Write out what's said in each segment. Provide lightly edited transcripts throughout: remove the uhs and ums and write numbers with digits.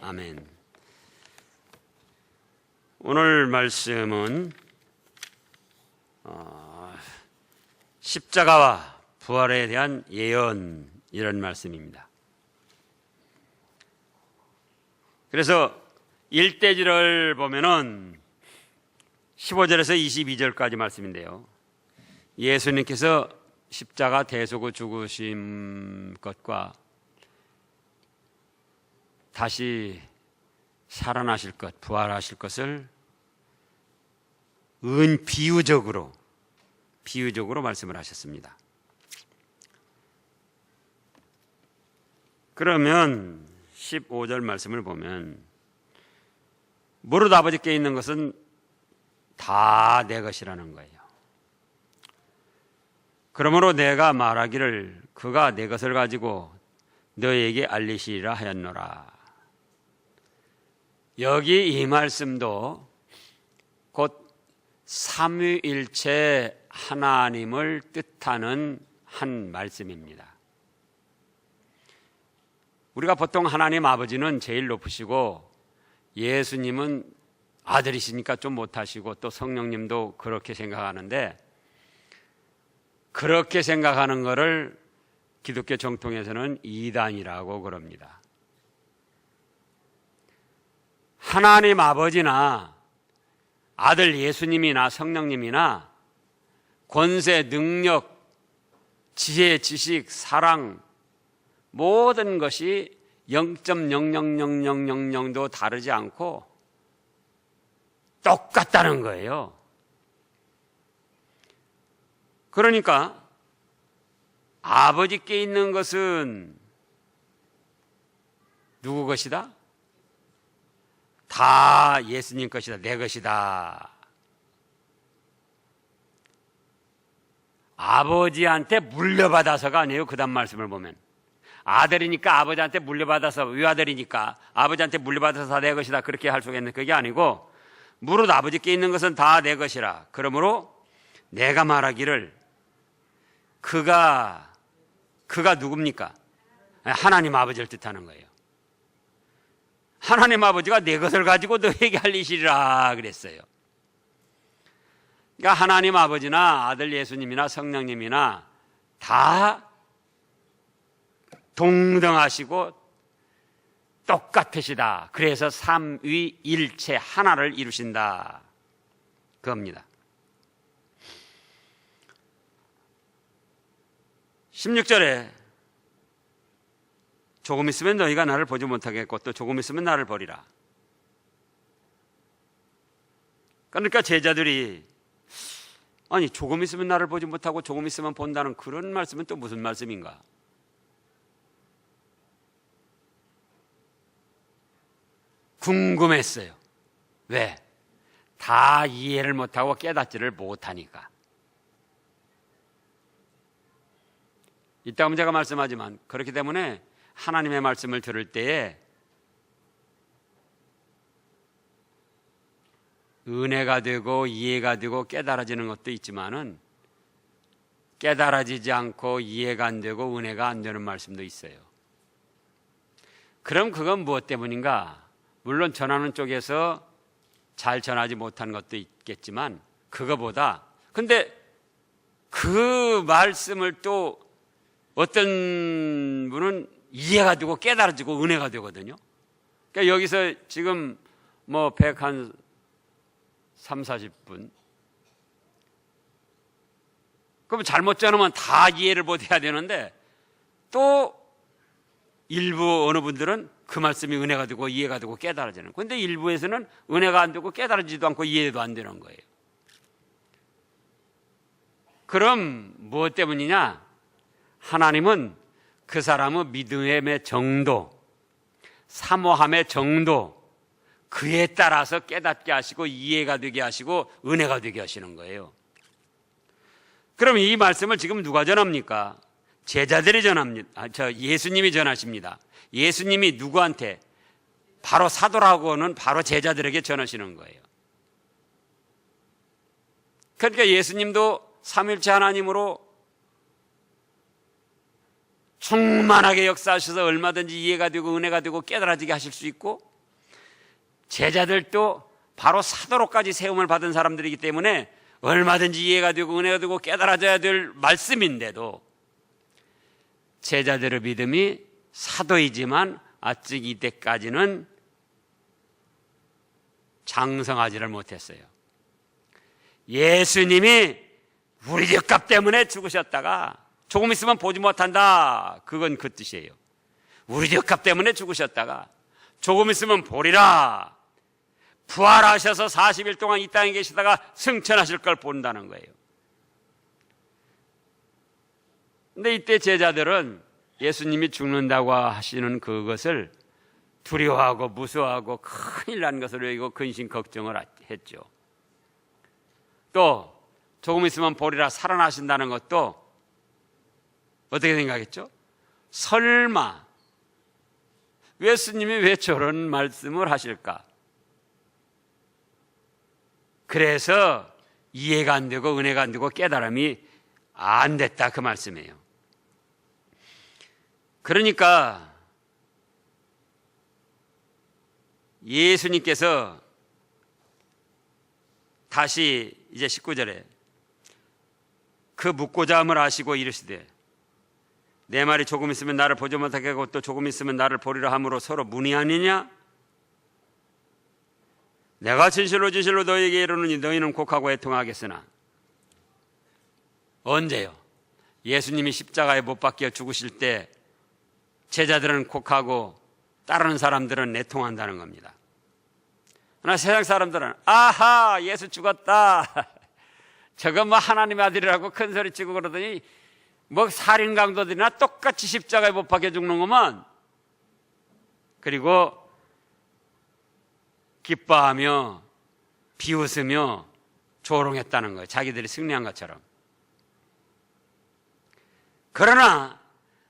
아멘. 오늘 말씀은 십자가와 부활에 대한 예언, 이런 말씀입니다. 그래서 일대지를 보면은 15절에서 22절까지 말씀인데요, 예수님께서 십자가 대속을 죽으신 것과 다시 살아나실 것, 부활하실 것을 비유적으로 말씀을 하셨습니다. 그러면 15절 말씀을 보면, 무릇 아버지께 있는 것은 다 내 것이라는 거예요. 그러므로 내가 말하기를 그가 내 것을 가지고 너에게 알리시리라 하였노라. 여기 이 말씀도 곧 삼위일체 하나님을 뜻하는 한 말씀입니다. 우리가 보통 하나님 아버지는 제일 높으시고 예수님은 아들이시니까 좀 못하시고 또 성령님도 그렇게 생각하는데, 그렇게 생각하는 것을 기독교 정통에서는 이단이라고 그럽니다. 하나님 아버지나 아들 예수님이나 성령님이나 권세, 능력, 지혜, 지식, 사랑, 모든 것이 0.000000도 다르지 않고 똑같다는 거예요. 그러니까 아버지께 있는 것은 누구 것이다? 다 예수님 것이다, 내 것이다. 아버지한테 물려받아서가 아니에요. 그 다음 말씀을 보면 아들이니까 아버지한테 물려받아서, 외아들이니까 아버지한테 물려받아서 다 내 것이다, 그렇게 할 수가 있는, 그게 아니고 무릇 아버지께 있는 것은 다 내 것이라. 그러므로 내가 말하기를 그가 누굽니까? 하나님 아버지를 뜻하는 거예요. 하나님 아버지가 내 것을 가지고 너에게 알리시리라 그랬어요. 그러니까 하나님 아버지나 아들 예수님이나 성령님이나 다 동등하시고 똑같으시다. 그래서 삼위일체 하나를 이루신다, 그겁니다. 16절에 조금 있으면 너희가 나를 보지 못하겠고 또 조금 있으면 나를 보리라. 그러니까 제자들이 아니 조금 있으면 나를 보지 못하고 조금 있으면 본다는 그런 말씀은 또 무슨 말씀인가? 궁금했어요. 왜? 다 이해를 못하고 깨닫지를 못하니까. 이따가 제가 말씀하지만 그렇기 때문에 하나님의 말씀을 들을 때에 은혜가 되고 이해가 되고 깨달아지는 것도 있지만은 깨달아지지 않고 이해가 안 되고 은혜가 안 되는 말씀도 있어요. 그럼 그건 무엇 때문인가? 물론 전하는 쪽에서 잘 전하지 못한 것도 있겠지만 그거보다, 근데 그 말씀을 또 어떤 분은 이해가 되고 깨달아지고 은혜가 되거든요. 그러니까 여기서 지금 뭐 130, 40분 그럼 잘못 전하면 다 이해를 못해야 되는데, 또 일부 어느 분들은 그 말씀이 은혜가 되고 이해가 되고 깨달아지는, 그런데 일부에서는 은혜가 안 되고 깨달아지지도 않고 이해도 안 되는 거예요. 그럼 무엇 때문이냐? 하나님은 그 사람의 믿음의 정도, 사모함의 정도, 그에 따라서 깨닫게 하시고 이해가 되게 하시고 은혜가 되게 하시는 거예요. 그럼 이 말씀을 지금 누가 전합니까? 제자들이 전합니다. 예수님이 전하십니다. 예수님이 누구한테? 바로 사도라고는 바로 제자들에게 전하시는 거예요. 그러니까 예수님도 삼위일체 하나님으로 충만하게 역사하셔서 얼마든지 이해가 되고 은혜가 되고 깨달아지게 하실 수 있고, 제자들도 바로 사도로까지 세움을 받은 사람들이기 때문에 얼마든지 이해가 되고 은혜가 되고 깨달아져야 될 말씀인데도 제자들의 믿음이 사도이지만 아직 이때까지는 장성하지를 못했어요. 예수님이 우리 죄값 때문에 죽으셨다가 조금 있으면 보지 못한다, 그건 그 뜻이에요. 우리 죄값 때문에 죽으셨다가 조금 있으면 보리라, 부활하셔서 40일 동안 이 땅에 계시다가 승천하실 걸 본다는 거예요. 근데 이때 제자들은 예수님이 죽는다고 하시는 그것을 두려워하고 무서워하고 큰일 난 것으로 여기고 근심 걱정을 했죠. 또 조금 있으면 보리라, 살아나신다는 것도 어떻게 생각했죠? 설마 예수님이 왜 저런 말씀을 하실까? 그래서 이해가 안 되고 은혜가 안 되고 깨달음이 안 됐다, 그 말씀이에요. 그러니까 예수님께서 다시 이제 19절에 그 묻고자 함을 아시고 이르시되 내 말이 조금 있으면 나를 보지 못하게 하고 또 조금 있으면 나를 보리라 함으로 서로 문의하느냐? 내가 진실로 진실로 너희에게 이르노니 너희는 곡하고 애통하겠으나. 언제요? 예수님이 십자가에 못 박혀 죽으실 때 제자들은 곡하고 따르는 사람들은 애통한다는 겁니다. 그러나 세상 사람들은 아하, 예수 죽었다, 저건 뭐 하나님의 아들이라고 큰 소리 치고 그러더니 뭐 살인 강도들이나 똑같이 십자가에 못 박혀 죽는 것만. 그리고 기뻐하며 비웃으며 조롱했다는 거예요. 자기들이 승리한 것처럼. 그러나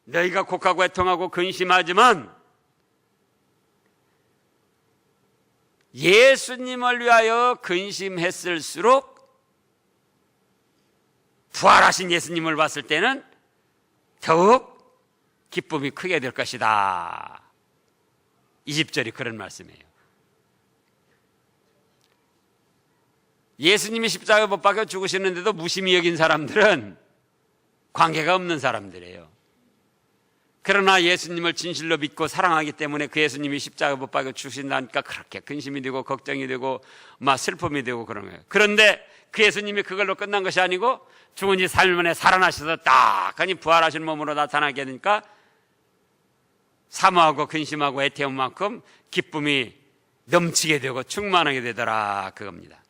너희가 곡하고 애통하고 근심하지만 예수님을 위하여 근심했을수록 부활하신 예수님을 봤을 때는 더욱 기쁨이 크게 될 것이다. 20절이 그런 말씀이에요. 예수님이 십자가에 못 박혀 죽으시는데도 무심히 여긴 사람들은 관계가 없는 사람들이에요. 그러나 예수님을 진실로 믿고 사랑하기 때문에 그 예수님이 십자가에 못 박혀 죽으신다니까 그렇게 근심이 되고 걱정이 되고 막 슬픔이 되고 그런 거예요. 그런데 그 예수님이 그걸로 끝난 것이 아니고 죽은 지 3일 만에 살아나셔서 딱 하니 부활하신 몸으로 나타나게 되니까 사모하고 근심하고 애태운 만큼 기쁨이 넘치게 되고 충만하게 되더라, 그겁니다.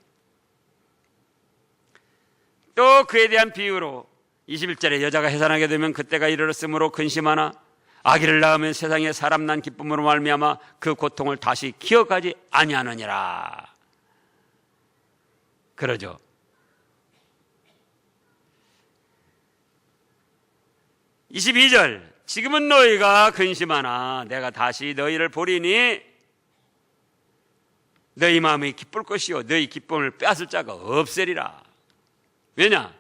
또 그에 대한 비유로 21절에 여자가 해산하게 되면 그때가 이르렀으므로 근심하나 아기를 낳으면 세상에 사람 난 기쁨으로 말미암아 그 고통을 다시 기억하지 아니하느니라. 그러죠. (22절) 지금은 너희가 근심하나 내가 다시 너희를 보리니 너희 마음이 기쁠 것이요 너희 기쁨을 빼앗을 자가 없으리라. 왜냐?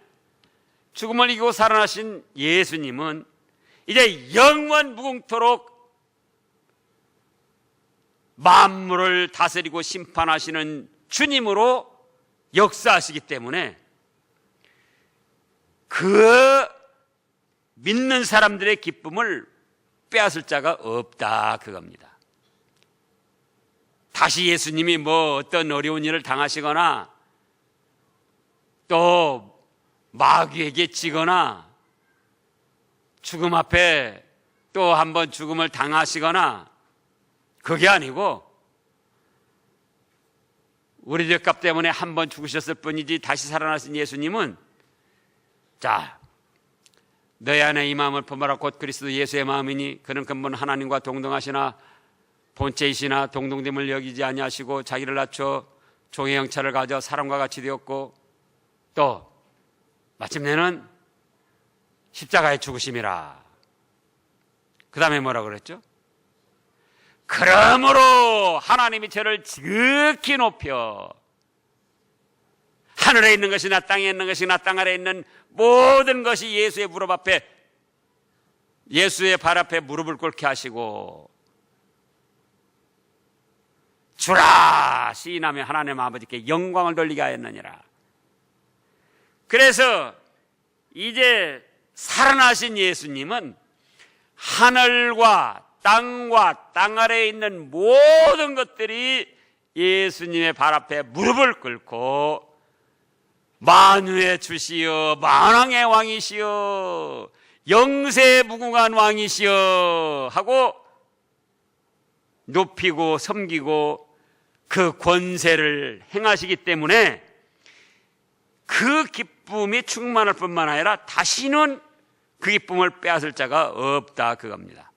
죽음을 이기고 살아나신 예수님은 이제 영원 무궁토록 만물을 다스리고 심판하시는 주님으로 역사하시기 때문에 그 믿는 사람들의 기쁨을 빼앗을 자가 없다, 그겁니다. 다시 예수님이 뭐 어떤 어려운 일을 당하시거나 또 마귀에게 지거나 죽음 앞에 또 한번 죽음을 당하시거나 그게 아니고 우리 죄값 때문에 한번 죽으셨을 뿐이지 다시 살아나신 예수님은 자, 너희 안에 이 마음을 품어라 곧 그리스도 예수의 마음이니 그는 근본 하나님과 동등하시나 본체이시나 동등됨을 여기지 아니하시고 자기를 낮춰 종의 형체를 가져 사람과 같이 되었고 또 마침내는 십자가에 죽으심이라. 그 다음에 뭐라고 그랬죠? 그러므로 하나님이 저를 지극히 높여 하늘에 있는 것이나 땅에 있는 것이나 땅 아래에 있는 모든 것이 예수의 무릎 앞에 예수의 발 앞에 무릎을 꿇게 하시고 주라 시인하며 하나님 아버지께 영광을 돌리게 하였느니라. 그래서 이제 살아나신 예수님은 하늘과 땅과 땅 아래에 있는 모든 것들이 예수님의 발 앞에 무릎을 꿇고 만유의 주시여 만왕의 왕이시여 영세무궁한 왕이시여 하고 높이고 섬기고 그 권세를 행하시기 때문에 그 기쁨이 충만할 뿐만 아니라 다시는 그 기쁨을 빼앗을 자가 없다 그겁니다.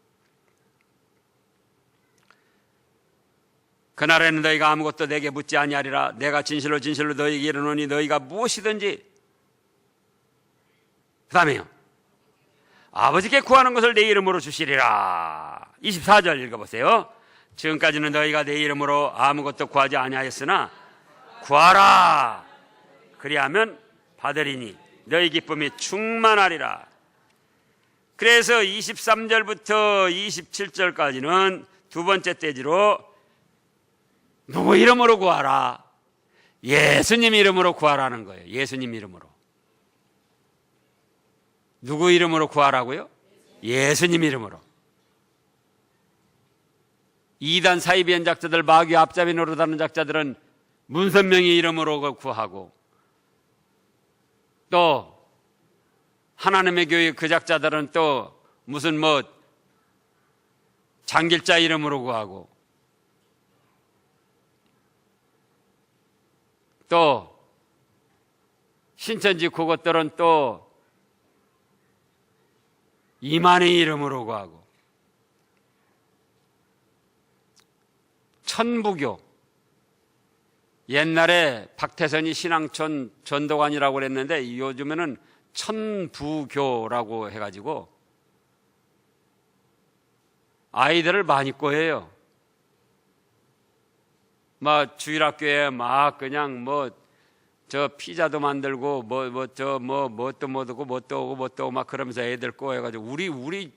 그날에는 너희가 아무것도 내게 묻지 아니하리라. 내가 진실로 진실로 너희에게 이르노니 너희가 무엇이든지 그 다음에요 아버지께 구하는 것을 내 이름으로 주시리라. 24절 읽어보세요. 지금까지는 너희가 내 이름으로 아무것도 구하지 아니하였으나 구하라 그리하면 받으리니 너희 기쁨이 충만하리라. 그래서 23절부터 27절까지는 두 번째 떼지로 누구 이름으로 구하라? 예수님 이름으로 구하라는 거예요. 예수님 이름으로. 누구 이름으로 구하라고요? 예수님 이름으로. 이단 사이비 연작자들 마귀 앞잡이 노릇하는 작자들은 문선명의 이름으로 구하고 또 하나님의 교회 그 작자들은 또 무슨 뭐 장길자 이름으로 구하고 또 신천지 그것들은 또 이만희 이름으로 구하고 천부교 옛날에 박태선이 신앙촌 전도관이라고 그랬는데 요즘에는 천부교라고 해가지고 아이들을 많이 꼬여요. 막 주일학교에 막 그냥 뭐 저 피자도 만들고 뭣도 오고 막 그러면서 애들 꼬여가지고 우리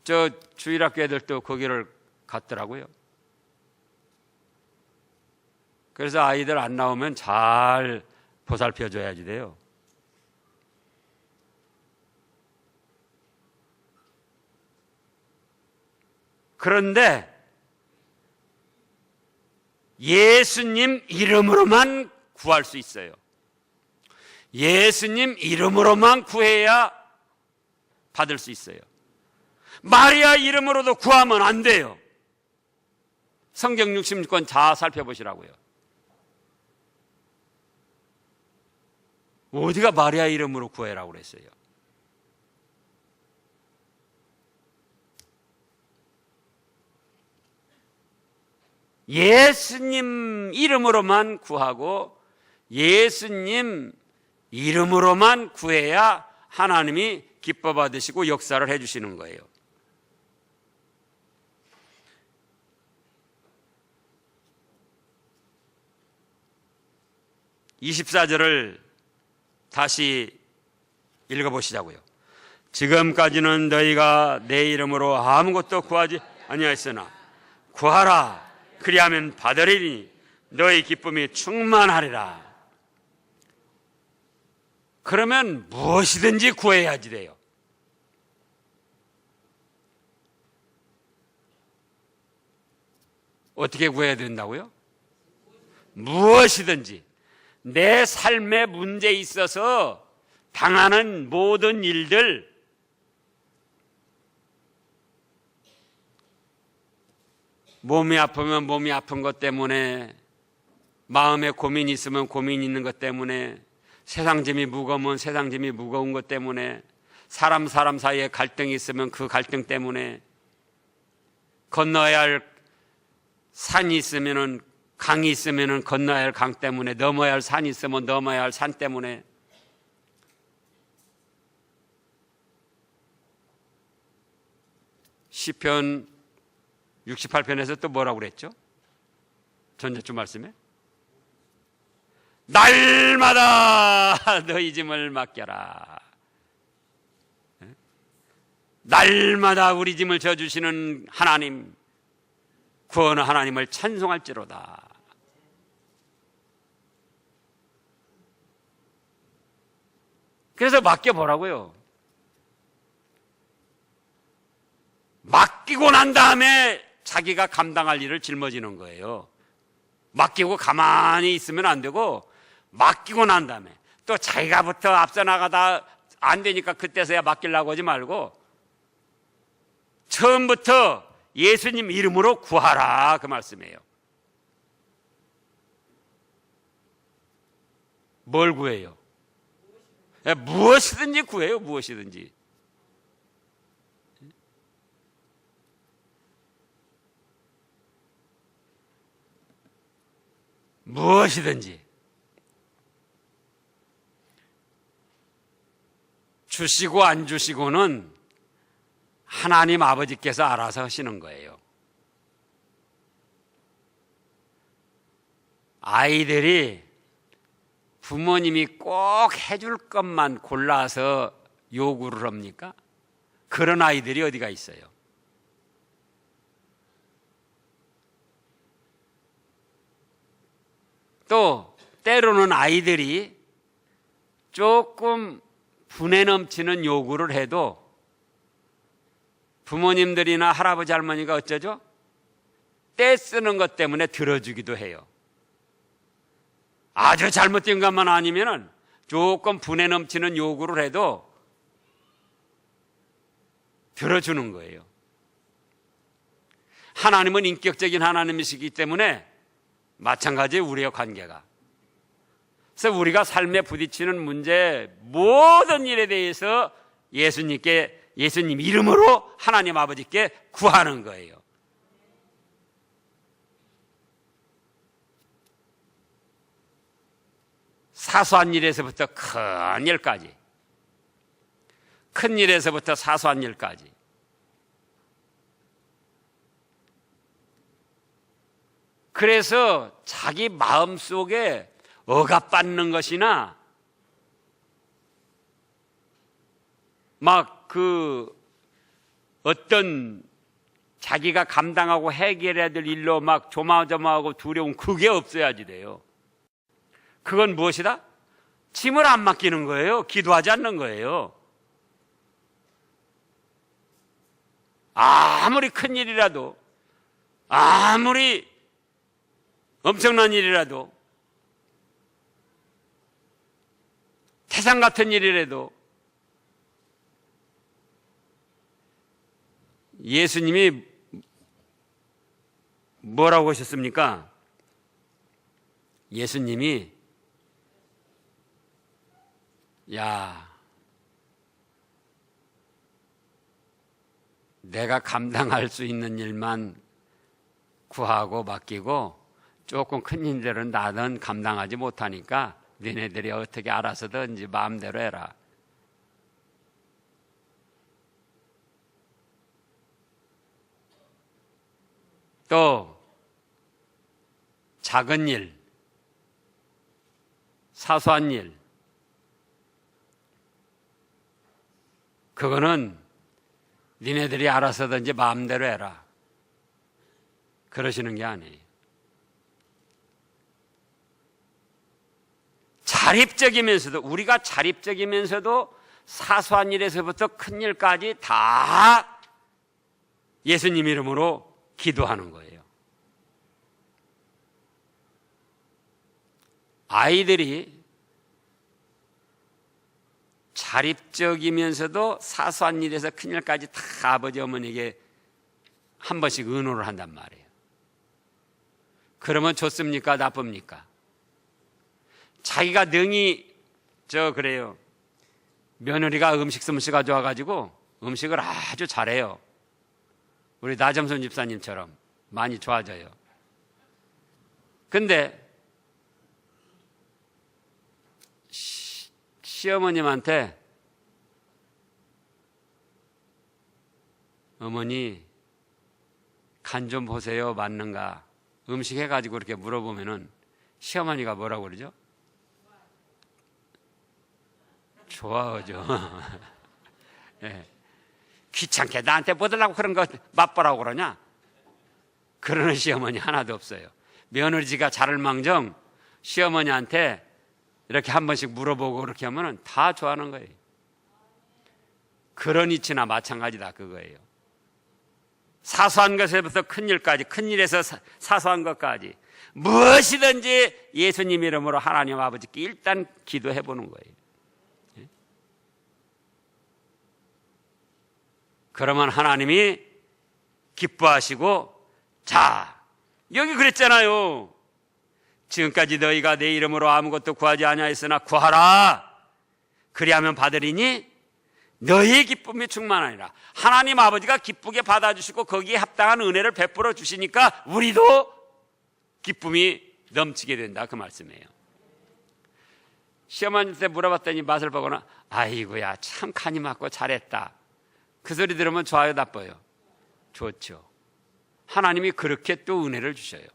저 주일학교 애들도 거기를 갔더라고요. 그래서 아이들 안 나오면 잘 보살펴줘야지 돼요. 그런데 예수님 이름으로만 구할 수 있어요. 예수님 이름으로만 구해야 받을 수 있어요. 마리아 이름으로도 구하면 안 돼요. 성경 66권 다 살펴보시라고요. 어디가 마리아 이름으로 구해라고 그랬어요? 예수님 이름으로만 구하고 예수님 이름으로만 구해야 하나님이 기뻐 받으시고 역사를 해주시는 거예요. (24절을) 다시 읽어보시자고요. 지금까지는 너희가 내 이름으로 아무것도 구하지 아니하였으나 구하라 그리하면 받으리니 너희 기쁨이 충만하리라. 그러면 무엇이든지 구해야지 돼요. 어떻게 구해야 된다고요? 무엇이든지 내 삶의 문제에 있어서 당하는 모든 일들, 몸이 아프면 몸이 아픈 것 때문에, 마음에 고민이 있으면 고민이 있는 것 때문에, 세상짐이 무거우면 세상짐이 무거운 것 때문에, 사람 사이에 갈등이 있으면 그 갈등 때문에, 건너야 할 산이 있으면 강이 있으면 건너야 할 강 때문에, 넘어야 할 산이 있으면 넘어야 할 산 때문에, 시편 68편에서 또 뭐라고 그랬죠? 전자주 말씀에 날마다 너희 짐을 맡겨라. 날마다 우리 짐을 져주시는 하나님, 구원의 하나님을 찬송할지로다. 그래서 맡겨보라고요. 맡기고 난 다음에 자기가 감당할 일을 짊어지는 거예요. 맡기고 가만히 있으면 안 되고 맡기고 난 다음에 또 자기가부터 앞서 나가다 안 되니까 그때서야 맡기려고 하지 말고 처음부터 예수님 이름으로 구하라, 그 말씀이에요. 뭘 구해요? 무엇이든지 구해요. 무엇이든지. 무엇이든지. 주시고 안 주시고는 하나님 아버지께서 알아서 하시는 거예요. 아이들이 부모님이 꼭 해줄 것만 골라서 요구를 합니까? 그런 아이들이 어디가 있어요? 또 때로는 아이들이 조금 분에 넘치는 요구를 해도 부모님들이나 할아버지 할머니가 어쩌죠? 떼 쓰는 것 때문에 들어주기도 해요. 아주 잘못된 것만 아니면은 조금 분에 넘치는 요구를 해도 들어주는 거예요. 하나님은 인격적인 하나님이시기 때문에 마찬가지예요, 우리의 관계가. 그래서 우리가 삶에 부딪히는 문제, 모든 일에 대해서 예수님 이름으로 하나님 아버지께 구하는 거예요. 사소한 일에서부터 큰 일까지, 큰 일에서부터 사소한 일까지. 그래서 자기 마음속에 억압받는 것이나 막 어떤 자기가 감당하고 해결해야 될 일로 막 조마조마하고 두려움, 그게 없어야지 돼요. 그건 무엇이다? 짐을 안 맡기는 거예요. 기도하지 않는 거예요. 아무리 큰 일이라도, 아무리 엄청난 일이라도, 태산 같은 일이라도 예수님이 뭐라고 하셨습니까? 예수님이 내가 감당할 수 있는 일만 구하고 맡기고 조금 큰 일들은 나는 감당하지 못하니까 너네들이 어떻게 알아서든지 마음대로 해라. 또 작은 일, 사소한 일, 그거는 니네들이 알아서든지 마음대로 해라. 그러시는 게 아니에요. 자립적이면서도, 우리가 자립적이면서도 사소한 일에서부터 큰 일까지 다 예수님 이름으로 기도하는 거예요. 아이들이 자립적이면서도 사소한 일에서 큰 일까지 다 아버지 어머니에게 한 번씩 의논을 한단 말이에요. 그러면 좋습니까? 나쁩니까? 자기가 능히 그래요. 며느리가 음식 솜씨가 좋아가지고 음식을 아주 잘해요. 우리 나점선 집사님처럼 많이 좋아져요. 근데 시어머님한테 어머니 간 좀 보세요, 맞는가? 음식 해가지고 이렇게 물어보면은 시어머니가 뭐라고 그러죠? 좋아하죠. 네. 귀찮게 나한테 뭐 달라고 그런 거 맛보라고 그러냐? 그러는 시어머니 하나도 없어요. 며느리가 잘을망정 시어머니한테 이렇게 한 번씩 물어보고 그렇게 하면 다 좋아하는 거예요. 그런 이치나 마찬가지다 그거예요. 사소한 것에부터 큰 일까지, 큰 일에서 사소한 것까지 무엇이든지 예수님 이름으로 하나님 아버지께 일단 기도해 보는 거예요. 그러면 하나님이 기뻐하시고, 자, 여기 그랬잖아요. 지금까지 너희가 내 이름으로 아무것도 구하지 아니하였으나 구하라. 그리하면 받으리니 너희의 기쁨이 충만하니라. 하나님 아버지가 기쁘게 받아주시고 거기에 합당한 은혜를 베풀어 주시니까 우리도 기쁨이 넘치게 된다 그 말씀이에요. 시어머니한테 물어봤더니 맛을 보거나 아이고야 참 간이 맞고 잘했다. 그 소리 들으면 좋아요 나빠요? 좋죠. 하나님이 그렇게 또 은혜를 주셔요.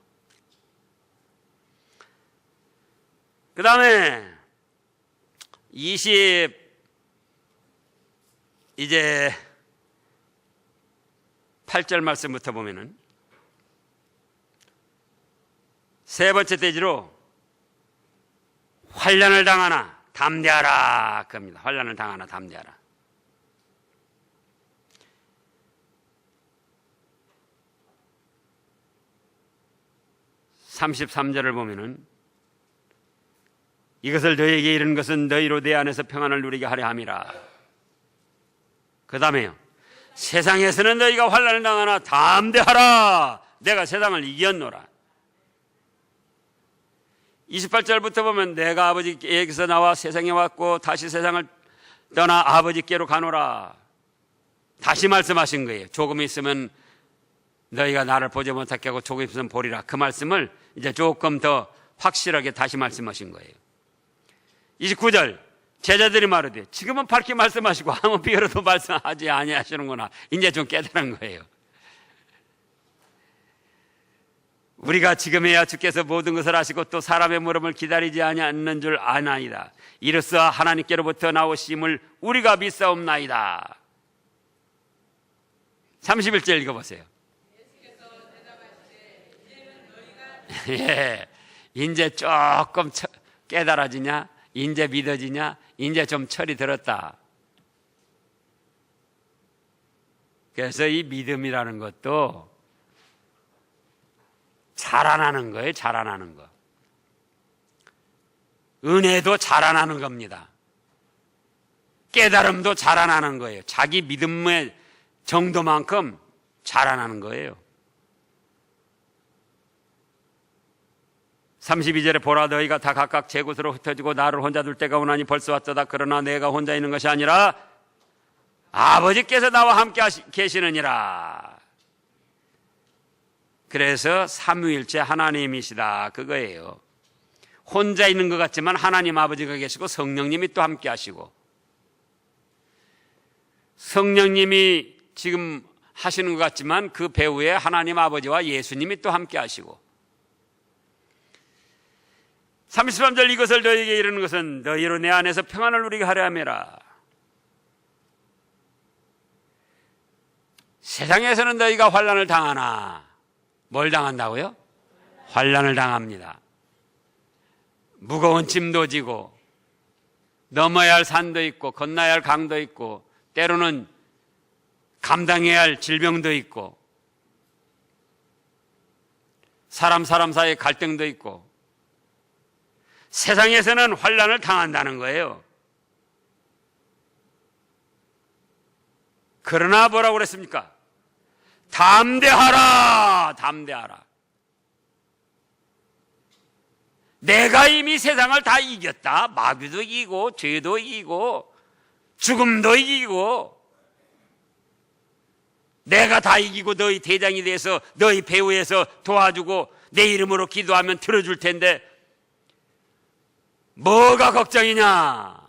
그 다음에 8절 말씀부터 보면은 세 번째 대지로 환난을 당하나 담대하라 그럽니다. 환난을 당하나 담대하라. 33절을 보면은 이것을 너희에게 이르는 것은 너희로 내 안에서 평안을 누리게 하려 함이라. 그 다음에요. 세상에서는 너희가 환난을 당하나 담대하라. 내가 세상을 이겼노라. 28절부터 보면 내가 아버지께서 나와 세상에 왔고 다시 세상을 떠나 아버지께로 가노라. 다시 말씀하신 거예요. 조금 있으면 너희가 나를 보지 못하게 하고 조금 있으면 보리라. 그 말씀을 이제 조금 더 확실하게 다시 말씀하신 거예요. 29절 제자들이 말하되 지금은 밝게 말씀하시고 아무 비유로도 말씀하지 아니하시는구나. 이제 좀 깨달은 거예요. 우리가 지금에야 주께서 모든 것을 아시고 또 사람의 물음을 기다리지 아니하는 줄 아나이다. 이로써 하나님께로부터 나오심을 우리가 믿사옵나이다. 31절 읽어보세요. 예, 이제 조금 깨달아지냐? 이제 믿어지냐? 이제 좀 철이 들었다. 그래서 이 믿음이라는 것도 자라나는 거예요. 자라나는 거. 은혜도 자라나는 겁니다. 깨달음도 자라나는 거예요. 자기 믿음의 정도만큼 자라나는 거예요. 32절에 보라 너희가 다 각각 제 곳으로 흩어지고 나를 혼자 둘 때가 오나니 벌써 왔도다. 그러나 내가 혼자 있는 것이 아니라 아버지께서 나와 함께 계시느니라. 그래서 삼위일체 하나님이시다 그거예요. 혼자 있는 것 같지만 하나님 아버지가 계시고 성령님이 또 함께 하시고, 성령님이 지금 하시는 것 같지만 그 배후에 하나님 아버지와 예수님이 또 함께 하시고, 33절 이것을 너희에게 이르는 것은 너희로 내 안에서 평안을 누리게 하려 함이라. 세상에서는 너희가 환난을 당하나 뭘 당한다고요? 환난을 당합니다. 무거운 짐도 지고 넘어야 할 산도 있고 건너야 할 강도 있고 때로는 감당해야 할 질병도 있고 사람 사이에 갈등도 있고 세상에서는 환난을 당한다는 거예요. 그러나 뭐라고 그랬습니까? 담대하라. 담대하라. 내가 이미 세상을 다 이겼다. 마귀도 이기고 죄도 이기고 죽음도 이기고 내가 다 이기고 너희 대장이 돼서 너희 배후에서 도와주고 내 이름으로 기도하면 들어줄 텐데 뭐가 걱정이냐?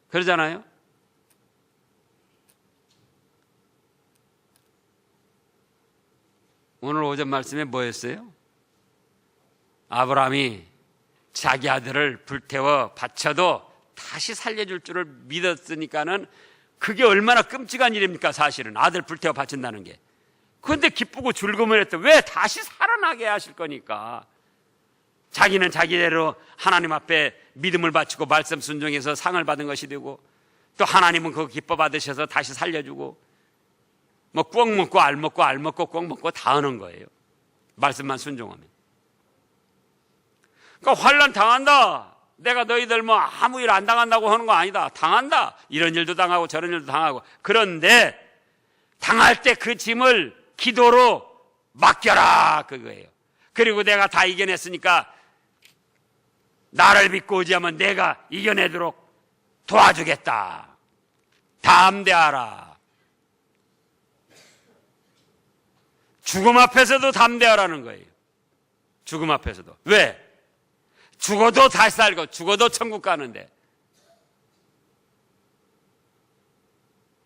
그러잖아요. 오늘 오전 말씀에 뭐였어요? 아브라함이 자기 아들을 불태워 바쳐도 다시 살려줄 줄을 믿었으니까는 그게 얼마나 끔찍한 일입니까? 사실은 아들 불태워 바친다는 게 그런데 기쁘고 즐거움을 했다. 왜? 다시 살아나게 하실 거니까. 자기는 자기대로 하나님 앞에 믿음을 바치고 말씀 순종해서 상을 받은 것이 되고, 또 하나님은 그거 기뻐 받으셔서 다시 살려주고, 뭐 꿩 먹고 알 먹고 알 먹고 꿩 먹고 다 하는 거예요. 말씀만 순종하면. 그러니까 환난 당한다. 내가 너희들 뭐 아무 일 안 당한다고 하는 거 아니다. 당한다. 이런 일도 당하고 저런 일도 당하고. 그런데 당할 때 그 짐을 기도로 맡겨라, 그거예요. 그리고 내가 다 이겨냈으니까 나를 믿고 의지하면 내가 이겨내도록 도와주겠다. 담대하라. 죽음 앞에서도 담대하라는 거예요. 죽음 앞에서도. 왜? 죽어도 다시 살고 죽어도 천국 가는데.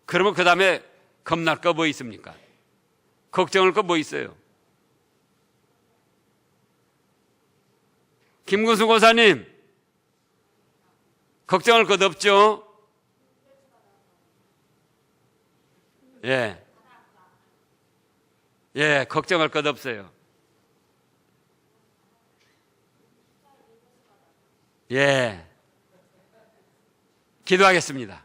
그러면 그 다음에 겁날 거 뭐 있습니까? 걱정할 거 뭐 있어요? 김근수 고사님, 걱정할 것 없죠? 예. 예, 걱정할 것 없어요. 예. 기도하겠습니다.